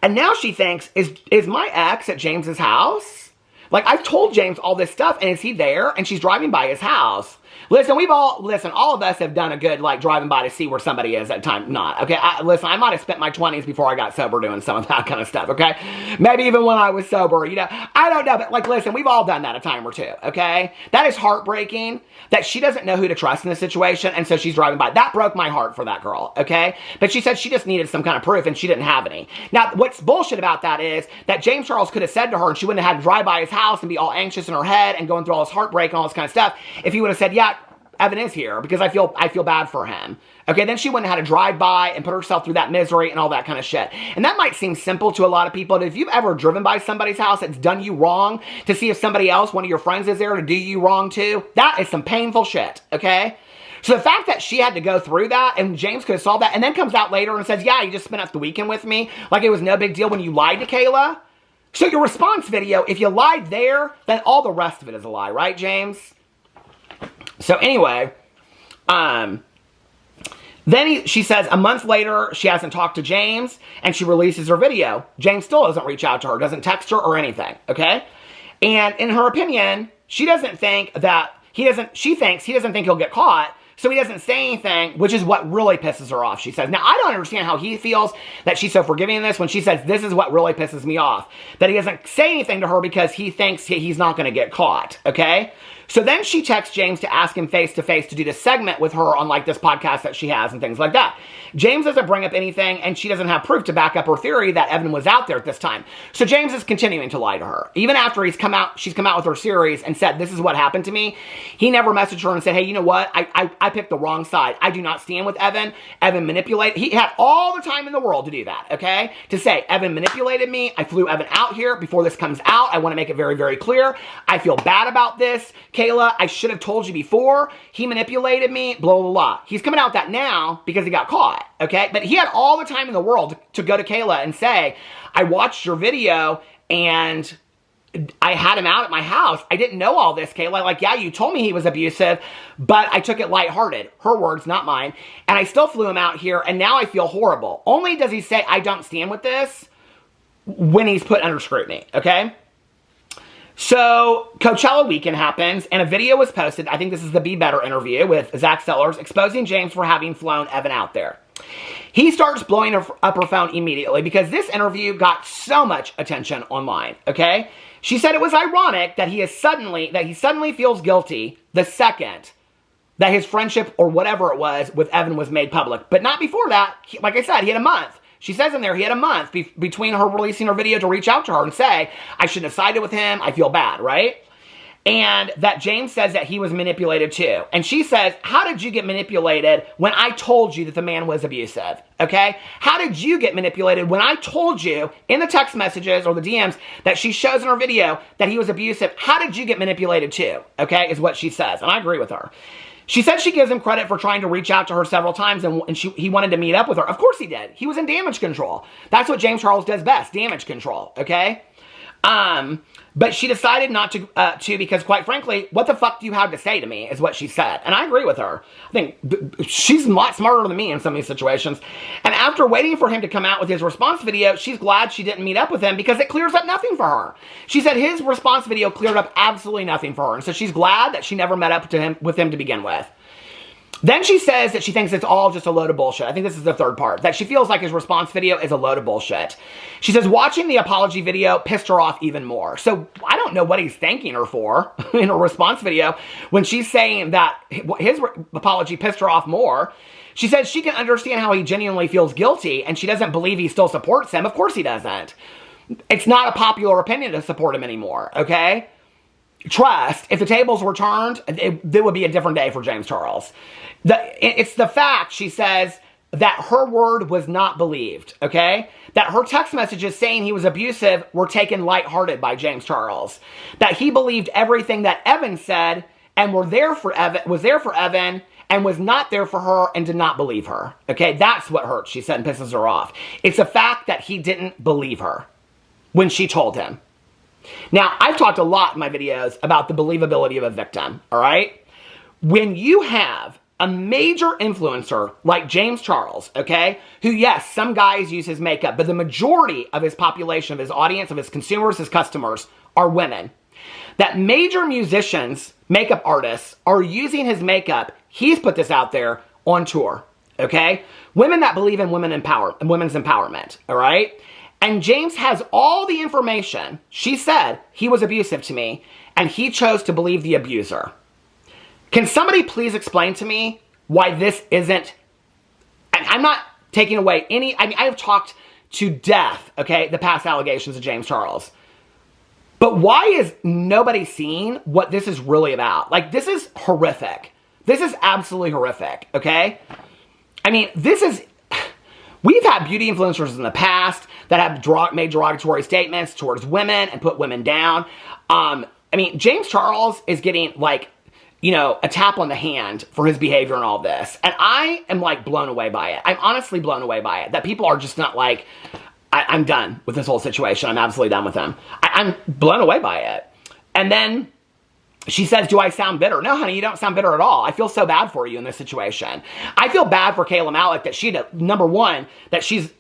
And now she thinks, is my ex at James's house? Like, I've told James all this stuff, and is he there? And she's driving by his house. Listen, all of us have done a good, like, driving by to see where somebody is at time. Not, okay? Listen, I might have spent my 20s before I got sober doing some of that kind of stuff, okay? Maybe even when I was sober, you know? I don't know, but, like, listen, we've all done that a time or two, okay? That is heartbreaking that she doesn't know who to trust in this situation, and so she's driving by. That broke my heart for that girl, okay? But she said she just needed some kind of proof, and she didn't have any. Now, what's bullshit about that is that James Charles could have said to her, and she wouldn't have had to drive by his house and be all anxious in her head and going through all this heartbreak and all this kind of stuff, if he would have said, yeah, Evan is here because I feel bad for him. Okay, then she wouldn't have had to drive by and put herself through that misery and all that kind of shit. And that might seem simple to a lot of people, but if you've ever driven by somebody's house that's done you wrong to see if somebody else, one of your friends, is there to do you wrong too, that is some painful shit, okay? So the fact that she had to go through that and James could have solved that and then comes out later and says, yeah, you just spent up the weekend with me, like it was no big deal when you lied to Kayla. So your response video, if you lied there, then all the rest of it is a lie, right, James? So anyway, she says a month later, she hasn't talked to James, and she releases her video. James still doesn't reach out to her, doesn't text her or anything, okay? And in her opinion, she thinks he doesn't think he'll get caught, so he doesn't say anything, which is what really pisses her off, she says. Now, I don't understand how he feels that she's so forgiving in this when she says, this is what really pisses me off, that he doesn't say anything to her because he thinks he's not going to get caught, okay? So then she texts James to ask him face-to-face to do this segment with her on, like, this podcast that she has and things like that. James doesn't bring up anything, and she doesn't have proof to back up her theory that Evan was out there at this time. So James is continuing to lie to her. Even after she's come out with her series and said, this is what happened to me, he never messaged her and said, hey, you know what? I picked the wrong side. I do not stand with Evan. Evan manipulated. He had all the time in the world to do that, okay? To say, Evan manipulated me. I flew Evan out here before this comes out. I want to make it very, very clear. I feel bad about this. Kayla, I should have told you before. He manipulated me, blah, blah, blah. He's coming out with that now because he got caught, okay? But he had all the time in the world to go to Kayla and say, I watched your video and I had him out at my house. I didn't know all this, Kayla. Like, yeah, you told me he was abusive, but I took it lighthearted. Her words, not mine. And I still flew him out here, and now I feel horrible. Only does he say, I don't stand with this, when he's put under scrutiny, okay? So, Coachella weekend happens, and a video was posted. I think this is the Be Better interview with Zach Sellers, exposing James for having flown Evan out there. He starts blowing up her phone immediately because this interview got so much attention online, okay? She said it was ironic that he suddenly feels guilty the second that his friendship or whatever it was with Evan was made public. But not before that. Like I said, he had a month. She says in there he had a month between her releasing her video to reach out to her and say, I shouldn't have sided with him. I feel bad, right? and that James says that he was manipulated too. And she says, how did you get manipulated when I told you that the man was abusive? Okay? How did you get manipulated when I told you in the text messages or the DMs that she shows in her video that he was abusive? How did you get manipulated too? Okay, is what she says. And I agree with her. She said she gives him credit for trying to reach out to her several times and he wanted to meet up with her. Of course he did. He was in damage control. That's what James Charles does best, damage control, okay? But she decided not to because, quite frankly, what the fuck do you have to say to me is what she said. And I agree with her. I think she's a lot smarter than me in some of these situations. And after waiting for him to come out with his response video, she's glad she didn't meet up with him because it clears up nothing for her. She said his response video cleared up absolutely nothing for her. And so she's glad that she never met up with him to begin with. Then she says that she thinks it's all just a load of bullshit. I think this is the third part. That she feels like his response video is a load of bullshit. She says watching the apology video pissed her off even more. So I don't know what he's thanking her for in her response video when she's saying that his apology pissed her off more. She says she can understand how he genuinely feels guilty and she doesn't believe he still supports him. Of course he doesn't. It's not a popular opinion to support him anymore, okay? Trust, if the tables were turned, it would be a different day for James Charles. It's the fact, she says, that her word was not believed, okay? That her text messages saying he was abusive were taken lighthearted by James Charles. That he believed everything that Evan said and was there for Evan and was not there for her and did not believe her, okay? That's what hurts, she said, and pisses her off. It's the fact that he didn't believe her when she told him. Now, I've talked a lot in my videos about the believability of a victim, all right? When you have a major influencer like James Charles, okay, who, yes, some guys use his makeup, but the majority of his population, of his audience, of his consumers, his customers are women. That major musicians, makeup artists, are using his makeup, he's put this out there, on tour, okay? Women that believe in women's empowerment, all right? And James has all the information. She said he was abusive to me, and he chose to believe the abuser. Can somebody please explain to me why this isn't... I'm not taking away any... I mean, I have talked to death, okay, the past allegations of James Charles. But why is nobody seeing what this is really about? Like, this is horrific. This is absolutely horrific, okay? I mean, this is... We've had beauty influencers in the past that have made derogatory statements towards women and put women down. I mean, James Charles is getting, like, you know, a tap on the hand for his behavior and all this. And I am, like, blown away by it. I'm honestly blown away by it. That people are just not like, I'm done with this whole situation. I'm absolutely done with him. I'm blown away by it. And then... she says, do I sound bitter? No, honey, you don't sound bitter at all. I feel so bad for you in this situation. I feel bad for Kayla Malec that number one, that she's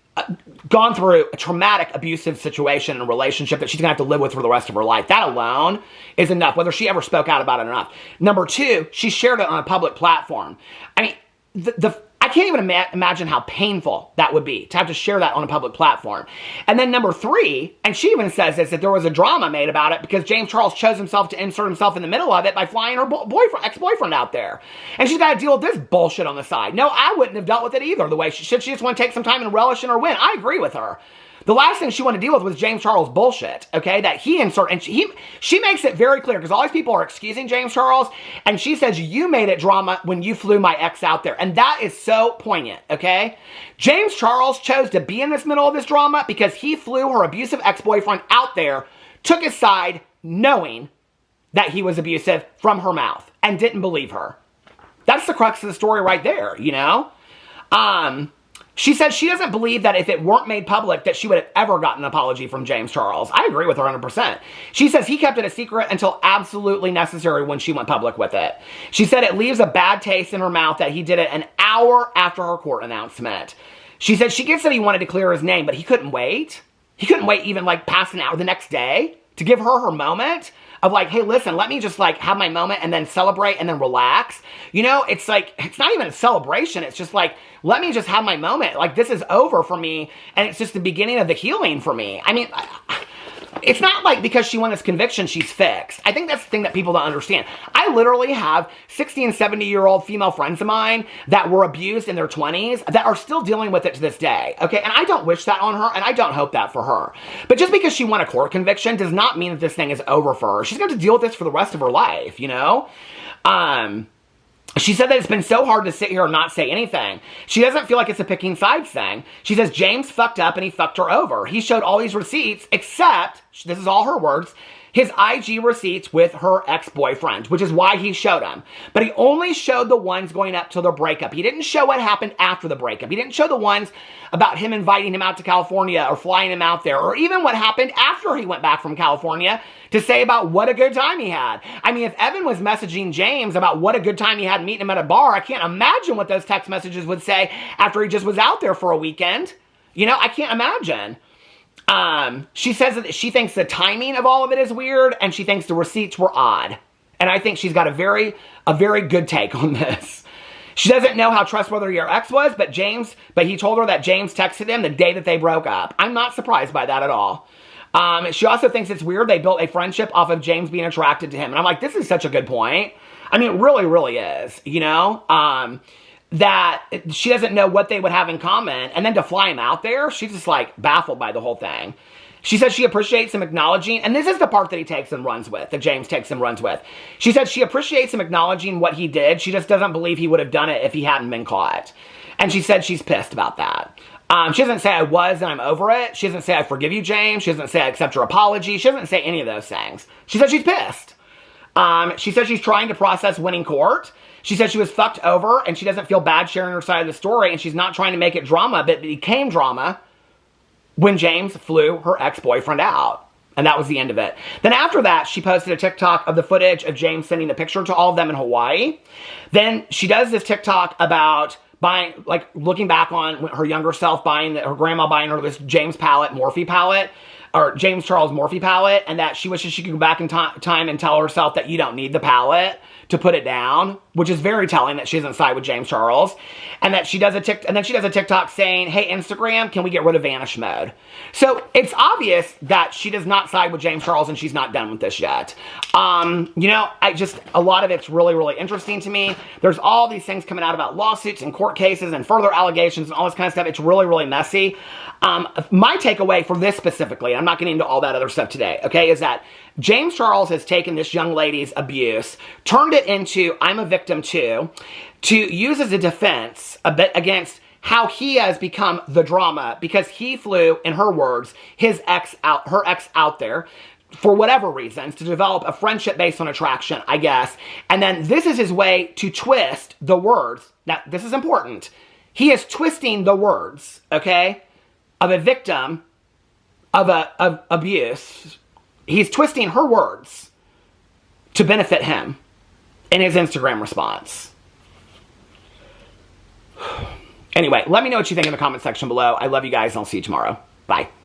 gone through a traumatic, abusive situation and a relationship that she's going to have to live with for the rest of her life. That alone is enough, whether she ever spoke out about it or not. Number two, she shared it on a public platform. I mean, I can't even imagine how painful that would be to have to share that on a public platform. And then number three, and she even says this, that there was a drama made about it because James Charles chose himself to insert himself in the middle of it by flying her ex-boyfriend out there. And she's got to deal with this bullshit on the side. No, I wouldn't have dealt with it either the way she should. She just want to take some time and relish in her win. I agree with her. The last thing she wanted to deal with was James Charles' bullshit, okay, that he inserted. And she makes it very clear, because all these people are excusing James Charles, and she says, you made it drama when you flew my ex out there. And that is so poignant, okay? James Charles chose to be in this middle of this drama because he flew her abusive ex-boyfriend out there, took his side, knowing that he was abusive from her mouth, and didn't believe her. That's the crux of the story right there, you know? She says she doesn't believe that if it weren't made public that she would have ever gotten an apology from James Charles. I agree with her 100%. She says he kept it a secret until absolutely necessary when she went public with it. She said it leaves a bad taste in her mouth that he did it an hour after her court announcement. She said she gets that he wanted to clear his name, but he couldn't wait. He couldn't wait even like past an hour the next day to give her moment of like, hey, listen, let me just like have my moment and then celebrate and then relax. You know, it's like, it's not even a celebration. It's just like, let me just have my moment. Like, this is over for me, and it's just the beginning of the healing for me. I mean, It's not like because she won this conviction, she's fixed. I think that's the thing that people don't understand. I literally have 60 and 70-year-old female friends of mine that were abused in their 20s that are still dealing with it to this day, okay? And I don't wish that on her, and I don't hope that for her. But just because she won a court conviction does not mean that this thing is over for her. She's going to deal with this for the rest of her life, you know? She said that it's been so hard to sit here and not say anything. She doesn't feel like it's a picking sides thing. She says James fucked up and he fucked her over. He showed all these receipts except, this is all her words, his IG receipts with her ex-boyfriend, which is why he showed them. But he only showed the ones going up to their breakup. He didn't show what happened after the breakup. He didn't show the ones about him inviting him out to California or flying him out there, or even what happened after he went back from California to say about what a good time he had. I mean, if Evan was messaging James about what a good time he had meeting him at a bar, I can't imagine what those text messages would say after he just was out there for a weekend. You know, I can't imagine. She says that she thinks the timing of all of it is weird, and she thinks the receipts were odd. And I think she's got a very good take on this. She doesn't know how trustworthy her ex was, but he told her that James texted him the day that they broke up. I'm not surprised by that at all. She also thinks it's weird they built a friendship off of James being attracted to him. And I'm like, this is such a good point. I mean, it really, really is, you know? That she doesn't know what they would have in common, and then to fly him out there, she's just like baffled by the whole thing. She says she appreciates him acknowledging, and this is the part that he takes and runs with, that James takes and runs with. She said she appreciates him acknowledging what he did. She just doesn't believe he would have done it if he hadn't been caught. And she said she's pissed about that. She doesn't say I was and I'm over it. She doesn't say I forgive you, James. She doesn't say I accept your apology. She doesn't say any of those things. She said she's pissed. She says she's trying to process winning court. She said she was fucked over and she doesn't feel bad sharing her side of the story, and she's not trying to make it drama, but it became drama when James flew her ex-boyfriend out. And that was the end of it. Then after that, she posted a TikTok of the footage of James sending the picture to all of them in Hawaii. Then she does this TikTok about buying, like looking back on her younger self her grandma buying her this James Morphe palette, or James Charles Morphe palette, and that she wishes she could go back in time and tell herself that you don't need the palette to put it down, which is very telling that she doesn't side with James Charles. And that she does a TikTok saying, hey, Instagram, can we get rid of vanish mode? So it's obvious that she does not side with James Charles and she's not done with this yet. You know, a lot of it's really, really interesting to me. There's all these things coming out about lawsuits and court cases and further allegations and all this kind of stuff. It's really, really messy. My takeaway for this specifically, I'm not getting into all that other stuff today, okay, is that James Charles has taken this young lady's abuse, turned it into I'm a victim too, to use as a defense against how he has become the drama because he flew, in her words, her ex out there for whatever reasons to develop a friendship based on attraction, I guess. And then this is his way to twist the words. Now, this is important. He is twisting the words, okay, of a victim of abuse. He's twisting her words to benefit him in his Instagram response. Anyway, let me know what you think in the comment section below. I love you guys, and I'll see you tomorrow. Bye.